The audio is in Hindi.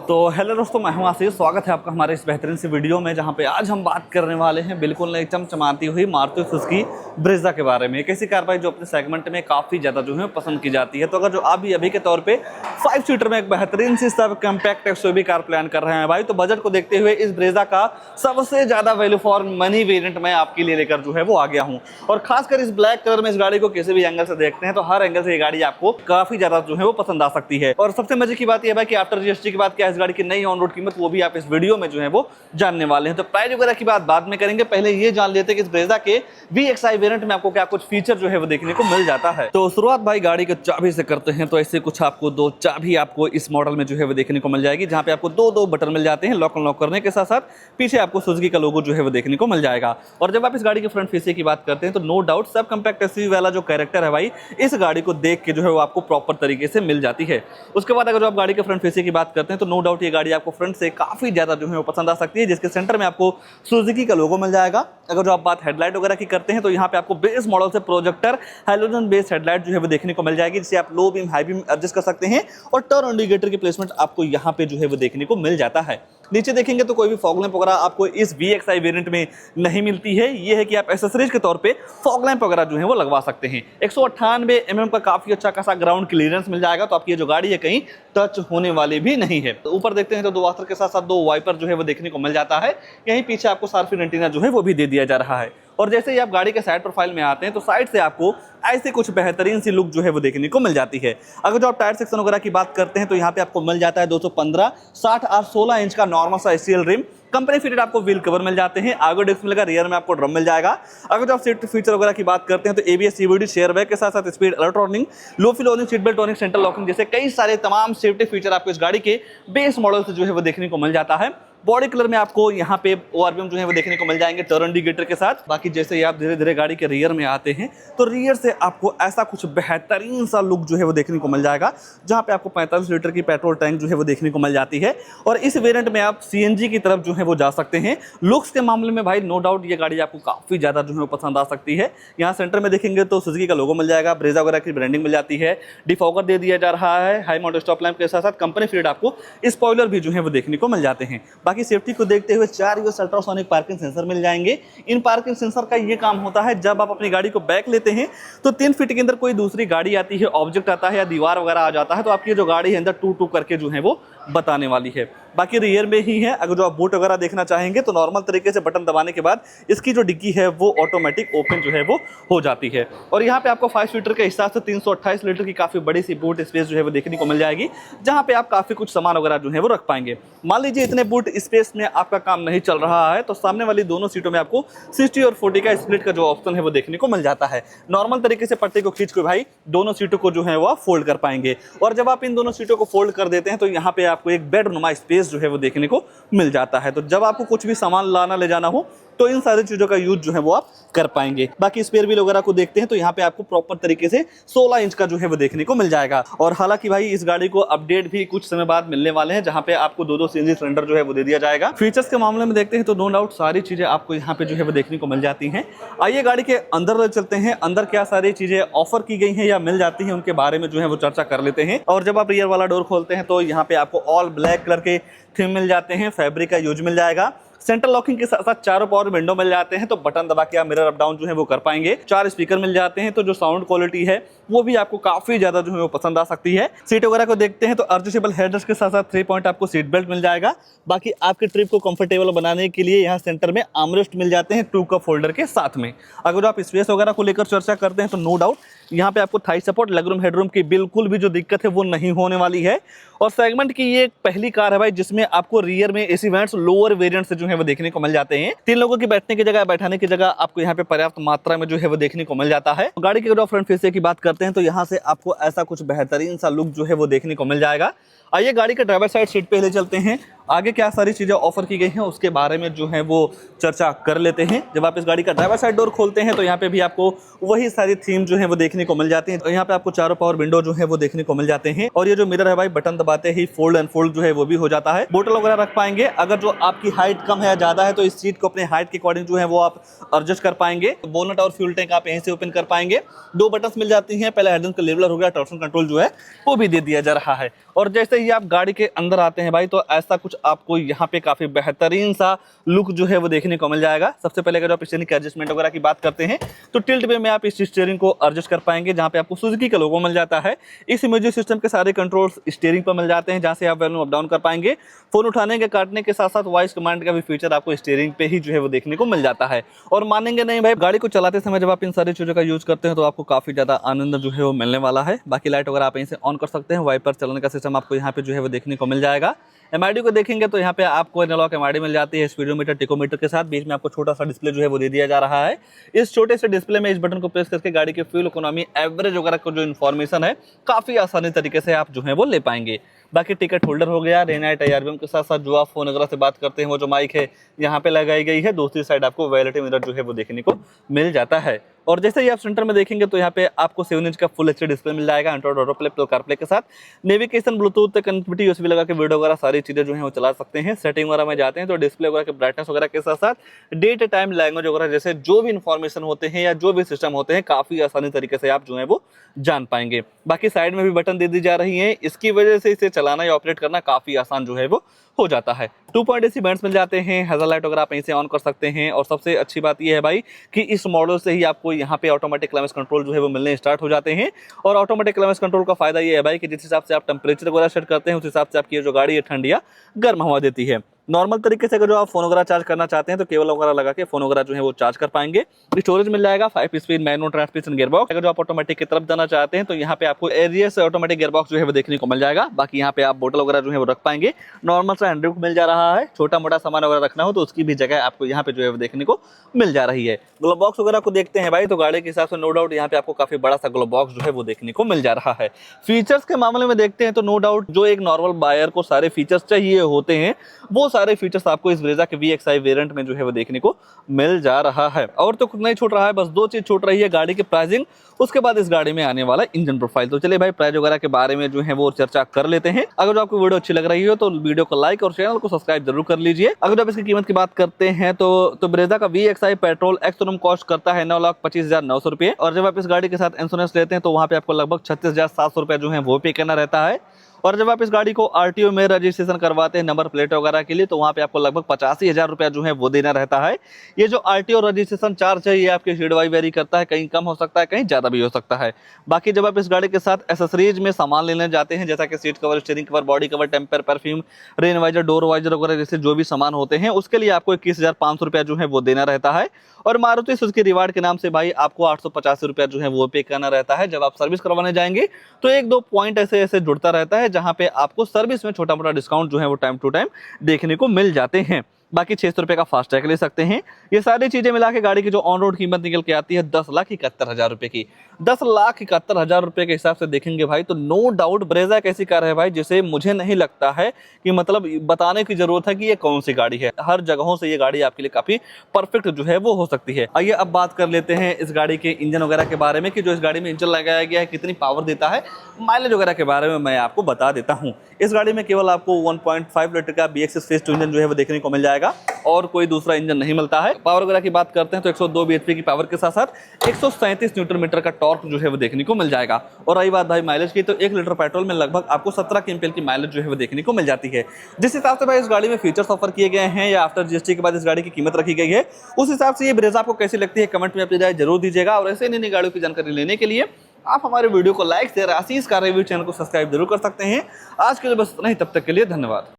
तो हेलो दोस्तों, मैं हूं आशीष। स्वागत है आपका हमारे इस बेहतरीन सी वीडियो में, जहां पे आज हम बात करने वाले हैं बिल्कुल नई चमचमाती हुई मारुति सुजुकी ब्रेजा के बारे में। एक ऐसी कार भाई जो अपने सेगमेंट में काफ़ी ज़्यादा जो है पसंद की जाती है। तो अगर जो आप भी अभी के तौर पे 5 सीटर में एक बेहतरीन सी सब कम्पैक्ट एक्सयूवी कार प्लान कर रहे हैं भाई, तो बजट को देखते हुए इस ब्रेजा का सबसे ज़्यादा वैल्यू फॉर मनी वेरियंट मैं आपके लिए लेकर जो है वो आ गया हूँ। और खासकर इस ब्लैक कलर में इस गाड़ी को किसी भी एंगल से देखते हैं तो हर एंगल से ये गाड़ी आपको काफ़ी ज़्यादा जो है वो पसंद आ सकती है। और सबसे मजे की बात यह है कि आफ्टर जीएसटी की बात क्या इस गाड़ी की नई ऑन रोड कीमत वो भी आप इस वीडियो में जो है वो जानने वाले हैं। तो प्राइस वगैरह की बात बाद में करेंगे, पहले ये जान लेते हैं कि इस ब्रेजा के VXI वेरिएंट में आपको क्या कुछ फीचर जो है वो देखने को मिल जाता है। तो शुरुआत भाई गाड़ी के चाबी से करते हैं। तो ऐसे कुछ आपको दो चाबी आपको इस मॉडल में जो है वो देखने को मिल जाएगी, जहां पे आपको दो बटन मिल जाते हैं लॉक अनलॉक करने के साथ साथ पीछे आपको सुजुकी का लोगो जो है वो देखने को मिल जाएगा। और जब आप इस गाड़ी के फ्रंट फीसे की बात करते हैं तो नो डाउट सब कम्पैक्ट एसयूवी वाला जो कैरेक्टर है भाई इस गाड़ी को देख के जो है वो आपको प्रॉपर तरीके से मिल जाती है। उसके बाद अगर जो आप गाड़ी के फ्रंट फीसे की बात करते हैं तो नो डाउट ये गाड़ी आपको फ्रंट से काफी ज्यादा जो है वो पसंद आ सकती है, जिसके सेंटर में आपको सुजुकी का लोगो मिल जाएगा। अगर जो आप बात हेडलाइट वगैरह की करते हैं तो यहाँ पे आपको बेस मॉडल से प्रोजेक्टर हैलोजन बेस हेडलाइट जो है वो देखने को मिल जाएगी, जिसे आप low beam high beam adjust कर सकते हैं। और टर्न इंडिकेटर की प्लेसमेंट आपको यहाँ पे जो है वो देखने को मिल जाता है। नीचे देखेंगे तो कोई भी फॉग लैंप वगैरह आपको इस VXI वेरिएंट में नहीं मिलती है। ये है कि आप एसेसरीज के तौर पे फॉग लैंप वगैरह जो है वो लगवा सकते हैं। 198 mm का काफी अच्छा खासा ग्राउंड क्लियरेंस मिल जाएगा, तो आपकी ये जो गाड़ी है कहीं टच होने वाली भी नहीं है। तो ऊपर देखते हैं तो 2 वास्तर के साथ साथ 2 वाइपर जो है वो देखने को मिल जाता है। यहीं पीछे आपको सार्फिन एंटीना जो है वो भी दे दिया जा रहा है। और जैसे ही आप गाड़ी के साइड प्रोफाइल में आते हैं तो साइड से आपको ऐसे कुछ बेहतरीन सी लुक जो है वो देखने को मिल जाती है। अगर जो आप टायर सेक्शन वगैरह की बात करते हैं तो यहाँ पे आपको मिल जाता है 215 60 और 16 इंच का नॉर्मल सा एसीएल रिम। कंपनी फिटेड आपको व्हील कवर मिल जाते हैं, आगे डिस्क मिलेगा, रियर में आपको ड्रम मिल जाएगा। अगर जो आप सीट फीचर वगैरह की बात करते हैं तो ABS CVT शेयर बैग के साथ साथ speed alert warning, low flow warning, seat belt warning, central locking जैसे कई सारे तमाम सेफ्टी फीचर आपको इस गाड़ी के बेस मॉडल से जो है वो देखने को मिल जाता है। बॉडी कलर में आपको यहाँ पे ORVM जो है वो देखने को मिल जाएंगे टर्न इंडिकेटर के साथ। बाकी जैसे ही आप धीरे धीरे गाड़ी के रियर में आते हैं तो रियर से आपको ऐसा कुछ बेहतरीन सा लुक जो है वो देखने को मिल जाएगा, जहाँ पे आपको 45 लीटर की पेट्रोल टैंक जो है वो देखने को मिल जाती है। और इस वेरिएंट में आप CNG की तरफ जो है वो जा सकते हैं। लुक्स के मामले में भाई नो डाउट ये गाड़ी आपको काफ़ी ज़्यादा जो है पसंद आ सकती है। यहाँ सेंटर में देखेंगे तो सुजुकी का लोगो मिल जाएगा, ब्रेजा वगैरह की ब्रांडिंग मिल जाती है, डिफॉगर दे दिया जा रहा है, हाई माउंट स्टॉप लैंप के साथ साथ कंपनी फिटेड आपको स्पॉइलर भी जो है वो देखने को मिल जाते हैं। बाकी सेफ्टी को देखते हुए 4 US अल्ट्रासोनिक पार्किंग सेंसर मिल जाएंगे। इन पार्किंग सेंसर का ये काम होता है, जब आप अपनी गाड़ी को बैक लेते हैं तो 3 फीट के अंदर कोई दूसरी गाड़ी आती है, ऑब्जेक्ट आता है या दीवार वगैरह आ जाता है तो आपकी जो गाड़ी है अंदर टू टू करके जो है वो बताने वाली है। बाकी रियर में ही है। अगर जो आप बूट वगैरह देखना चाहेंगे तो नॉर्मल तरीके से बटन दबाने के बाद इसकी जो डिग्गी है वो ऑटोमेटिक ओपन जो है वो हो जाती है। और यहाँ पे आपको 5 सीटर के हिसाब से 328 लीटर की काफी बड़ी सी बूट स्पेस जो है वो देखने को मिल जाएगी, जहाँ पे आप काफी कुछ सामान वगैरह जो है वो रख पाएंगे। मान लीजिए इतने बूट स्पेस में आपका काम नहीं चल रहा है तो सामने वाली दोनों सीटों में आपको 60 और 40 का स्प्लिट का जो ऑप्शन है वो देखने को मिल जाता है। नॉर्मल तरीके से पट्टी को खींच के भाई दोनों सीटों को जो है वो फोल्ड कर पाएंगे। और जब आप इन दोनों सीटों को फोल्ड कर देते हैं तो यहाँ पे आपको एक बेडनुमा स्पेस जो है वो देखने को मिल जाता है। तो जब आपको कुछ भी सामान लाना ले जाना हो तो इन सारी चीजों का यूज जो है वो आप कर पाएंगे। बाकी स्पेयर व्हील वगैरह को देखते हैं तो यहाँ पे आपको प्रॉपर तरीके से 16 इंच का जो है वो देखने को मिल जाएगा। और हालांकि भाई इस गाड़ी को अपडेट भी कुछ समय बाद मिलने वाले हैं, जहाँ पे आपको 2 CNG सिलेंडर जो है वो दे दिया जाएगा। फीचर्स के मामले में देखते हैं तो नो डाउट सारी चीजें आपको यहाँ पे जो है वो देखने को मिल जाती हैं। आइए गाड़ी के अंदर चलते हैं, अंदर क्या सारी चीजें ऑफर की गई हैं या मिल जाती हैं उनके बारे में जो है वो चर्चा कर लेते हैं। और जब आप रियर वाला डोर खोलते हैं तो यहाँ पे आपको ऑल ब्लैक कलर के थीम मिल जाते हैं, फैब्रिक का यूज मिल जाएगा। सेंट्रल लॉकिंग के साथ साथ चारों पावर विंडो मिल जाते हैं, तो बटन दबा के आप मिरर अप डाउन जो है वो कर पाएंगे। 4 स्पीकर मिल जाते हैं, तो जो साउंड क्वालिटी है वो भी आपको काफी ज्यादा जो है वो पसंद आ सकती है। सीट वगैरह को देखते हैं तो एडजस्टेबल हेडरेस्ट के साथ साथ 3 पॉइंट आपको सीट बेल्ट मिल जाएगा। बाकी आपके ट्रिप को कंफर्टेबल बनाने के लिए यहाँ सेंटर में आर्मरेस्ट मिल जाते हैं 2 कप होल्डर के साथ में। अगर जो आप स्पेस वगैरह को लेकर चर्चा करते हैं तो नो डाउट यहाँ पे आपको थाई सपोर्ट, लेगरूम, हेडरूम की बिल्कुल भी जो दिक्कत है वो नहीं होने वाली है। और सेगमेंट की ये पहली कार है भाई जिसमें आपको रियर में AC वेंट्स लोअर वेरिएंट से जो है वो देखने को मिल जाते हैं। 3 लोगों की बैठने की जगह, बैठाने की जगह आपको यहाँ पे पर्याप्त मात्रा में जो है वो देखने को मिल जाता है। गाड़ी के जो फ्रंट फेस की बात करते हैं तो यहाँ से आपको ऐसा कुछ बेहतरीन सा लुक जो है वो देखने को मिल जाएगा। आइए गाड़ी के ड्राइवर साइड सीट पे ले चलते हैं। आगे क्या सारी चीज़ें ऑफर की गई हैं उसके बारे में जो है वो चर्चा कर लेते हैं। जब आप इस गाड़ी का ड्राइवर साइड डोर खोलते हैं तो यहाँ पे भी आपको वही सारी थीम जो है वो देखने को मिल जाती है। यहाँ पे आपको चारों पावर विंडो जो है वो देखने को मिल जाते हैं। और ये जो मिरर है भाई बटन दबाते ही फोल्ड एंड फोल्ड जो है वो भी हो जाता है। बोतल वगैरह रख पाएंगे। अगर जो आपकी हाइट कम है या ज्यादा है तो इस सीट को अपने हाइट के अकॉर्डिंग जो है वो आप एडजस्ट कर पाएंगे। बोनट और फ्यूल टैंक आप यहीं से ओपन कर पाएंगे। 2 बटन मिल जाती हैं, पहले हेडलाइट का लेवलर हो गया, ट्रैक्शन कंट्रोल जो है वो भी दे दिया जा रहा है। और जैसे ही आप गाड़ी के अंदर आते हैं भाई, तो ऐसा कुछ आपको यहाँ पे काफी बेहतरीन सा लुक जो है वो देखने को मिल जाएगा। सबसे पहले अगर आप स्टीयरिंग के एडजस्टमेंट वगैरह की बात करते हैं तो टिल्ट वे में आप इस स्टीयरिंग को एडजस्ट कर पाएंगे, जहाँ पे आपको सुजुकी का लोगो मिल जाता है। इस म्यूजिक सिस्टम के सारे कंट्रोल्स स्टीयरिंग पर मिल जाते हैं, जहाँ से आप वॉल्यूम अप डाउन कर पाएंगे। फोन उठाने के काटने के साथ साथ वॉइस कमांड का भी फीचर आपको स्टीयरिंग पे ही जो है वो देखने को मिल जाता है। और मानेंगे नहीं भाई, गाड़ी को चलाते समय जब आप इन सारी चीजों का यूज करते हैं तो आपको काफी ज्यादा आनंद जो है वो मिलने वाला है। बाकी लाइट वगैरह आप यहीं से ऑन कर सकते हैं, वाइपर चलने का सिस्टम आपको यहाँ पे जो है वो देखने को मिल जाएगा। एमआईडी को देखेंगे तो यहाँ पे आपको एनालॉग एमआईडी मिल जाती है स्पीडोमीटर टेकोमीटर के साथ। बीच में आपको छोटा सा डिस्प्ले जो है वो दे दिया जा रहा है। इस छोटे से डिस्प्ले में इस बटन को प्रेस करके गाड़ी के फ्यूल इकोनॉमी, एवरेज वगैरह को जो इन्फॉर्मेशन है काफी आसानी तरीके से आप जो है वो ले पाएंगे। बाकी टिकट होल्डर हो गया, रेनाइट आईआरबीएम के साथ साथ जो आप फोन वगैरह से बात करते हैं वो जो माइक है यहाँ पे लगाई गई है। दूसरी साइड आपको वैलिटी मिरर जो है वो देखने को मिल जाता है। और जैसे ही आप सेंटर में देखेंगे तो यहाँ पे आपको 7 इंच का फुल एचडी डिस्प्ले मिल जाएगा Android auto play, Apple CarPlay के साथ। नेविगेशन, ब्लूटूथ कनेक्टिविटी, यूएसबी लगा के वीडियो वगैरह सारी चीजें जो है वो चला सकते हैं। सेटिंग वगैरह में जाते हैं तो डिस्प्ले वगैरह के ब्राइटनेस वगैरह के साथ साथ डेट टाइम, लैंग्वेज वगैरह जैसे जो भी इन्फॉर्मेशन होते हैं या जो भी सिस्टम होते हैं काफी आसानी तरीके से आप जो है वो जान पाएंगे। बाकी साइड में भी बटन दे दी जा रही है, इसकी वजह से इसे चलाना या ऑपरेट करना काफी आसान जो है वो हो जाता है। 2.AC बैंड्स मिल जाते हैं, हैजल लाइट वगैरह आप यहीं से ऑन कर सकते हैं। और सबसे अच्छी बात यह है भाई कि इस मॉडल से ही आपको यहाँ पे ऑटोमेटिक क्लाइमेट कंट्रोल जो है वो मिलने स्टार्ट हो जाते हैं। और ऑटोमेटिक क्लाइमेट कंट्रोल का फायदा ये है भाई कि जिस हिसाब से आप टेम्परेचर वगैरह सेट करते हैं उस हिसाब से आपकी जो गाड़ी है ठंडी या गर्म हवा देती है। नॉर्मल तरीके से अगर जो आप फोन वगैरह चार्ज करना चाहते हैं तो केबल वगैरह लगा के फोन वगैरह जो है वो चार्ज कर पाएंगे। स्टोरेज मिल जाएगा, 5 स्पीड मैनुअल ट्रांसमिशन गियरबॉक्स। अगर जो आप ऑटोमेटिक की तरफ जाना चाहते हैं तो यहाँ पे आपको एरिया से ऑटोमेटिक गियरबॉक्स जो है वो देखने को मिल जाएगा। बाकी यहाँ पे आप बोतल वगैरह जो है वो रख पाएंगे। नॉर्मल सा हैंडल मिल जा रहा है, छोटा मोटा सामान वगैरह रखना हो तो उसकी भी जगह आपको यहाँ पे जो है वो देखने को मिल जा रही है। ग्लोव बॉक्स वगैरह को देखते हैं भाई तो गाड़ी के हिसाब से नो डाउट यहाँ पे आपको काफी बड़ा सा ग्लोव बॉक्स जो है वो देखने को मिल जा रहा है। फीचर्स के मामले में देखते हैं तो नो डाउट जो एक नॉर्मल बायर को सारे फीचर्स चाहिए होते हैं वो सारे फीचर्स आपको इस ब्रेजा के VXI वेरिएंट में जो है वो देखने को मिल जा रहा है। और तो कुछ नहीं छूट रहा है, बस 2 चीज छूट रही है, गाड़ी की प्राइसिंग, उसके बाद इस गाड़ी में आने वाला इंजन प्रोफाइल। तो चलिए भाई प्राइस वगैरह के बारे में जो है वो चर्चा कर लेते हैं। अगर आपको वीडियो अच्छी लग रही हो तो वीडियो को लाइक और चैनल को सब्सक्राइब जरूर कर लीजिए। अगर आप इसकी कीमत की बात करते हैं तो ब्रेजा का VXI पेट्रोल एक्स-शोरूम कॉस्ट करता है 9,25,900 रुपए। और जब आप इस गाड़ी के साथ इंश्योरेंस लेते हैं तो वहां पे आपको लगभग 36,700 रुपए जो है वो पे करना रहता है। और जब आप इस गाड़ी को RTO में रजिस्ट्रेशन करवाते हैं नंबर प्लेट वगैरह के लिए तो वहाँ पे आपको लगभग 85,000 रुपया जो है वो देना रहता है। ये जो RTO रजिस्ट्रेशन चार्ज है ये आपके सीट वाइज वेरी करता है, कहीं कम हो सकता है कहीं ज़्यादा भी हो सकता है। बाकी जब आप इस गाड़ी के साथ एसेसरीज में सामान लेने जाते हैं जैसा कि seat cover, steering cover, body cover, temper, perfume, rain visor, door visor वगैरह जैसे जो भी सामान होते हैं उसके लिए आपको 21,500 रुपया जो है वो देना रहता है। और मारुति सुजुकी रिवार्ड के नाम से भाई आपको 885 रुपया जो है वो पे करना रहता है। जब आप सर्विस करवाने जाएंगे तो 1-2 पॉइंट ऐसे जुड़ता रहता है जहां पे आपको सर्विस में छोटा मोटा डिस्काउंट जो है वो टाइम टू टाइम देखने को मिल जाते हैं। बाकी 600 रुपये का फास्ट टैग ले सकते हैं। ये सारी चीजें मिला के गाड़ी की जो ऑन रोड कीमत निकल के आती है 10,71,000 रुपए की। 10,71,000 रुपए के हिसाब से देखेंगे भाई तो नो डाउट ब्रेजा एक ऐसी कार है भाई जिसे मुझे नहीं लगता है कि मतलब बताने की जरूरत है कि ये कौन सी गाड़ी है। हर जगहों से ये गाड़ी आपके लिए काफी परफेक्ट जो है वो हो सकती है। आइए अब बात कर लेते हैं इस गाड़ी के इंजन वगैरह के बारे में कि जो इस गाड़ी में इंजन लगाया गया है कितनी पावर देता है। माइलेज वगैरह के बारे में मैं आपको बता देता हूँ। इस गाड़ी में केवल आपको 1.5 लीटर का BXS फेज 2 इंजन जो है वो देखने को मिल जाएगा और कोई दूसरा इंजन नहीं मिलता है। पावर वगैरह की बात करते हैं तो 102 bhp की पावर के साथ साथ 137 न्यूटन मीटर का टॉर्क जो है वो देखने को मिल जाएगा। और रही बात भाई माइलेज की तो 1 लीटर पेट्रोल में लगभग आपको 17 kmpl की माइलेज जो है वो देखने को मिल जाती है। जिस हिसाब से भाई इस गाड़ी में फीचर्स ऑफर किए गए हैं या आफ्टर GST के बाद इस गाड़ी की कीमत रखी गई है उस हिसाब से ये ब्रेजा आपको कैसी लगती है कमेंट में अपनी राय जरूर दीजिएगा। और ऐसे नई गाड़ियों की जानकारी लेने के लिए आप हमारे वीडियो को लाइक शेयर, आशीष कार रिव्यू चैनल को सब्सक्राइब जरूर कर सकते हैं। आज के लिए बस इतना ही, तब तक के लिए धन्यवाद।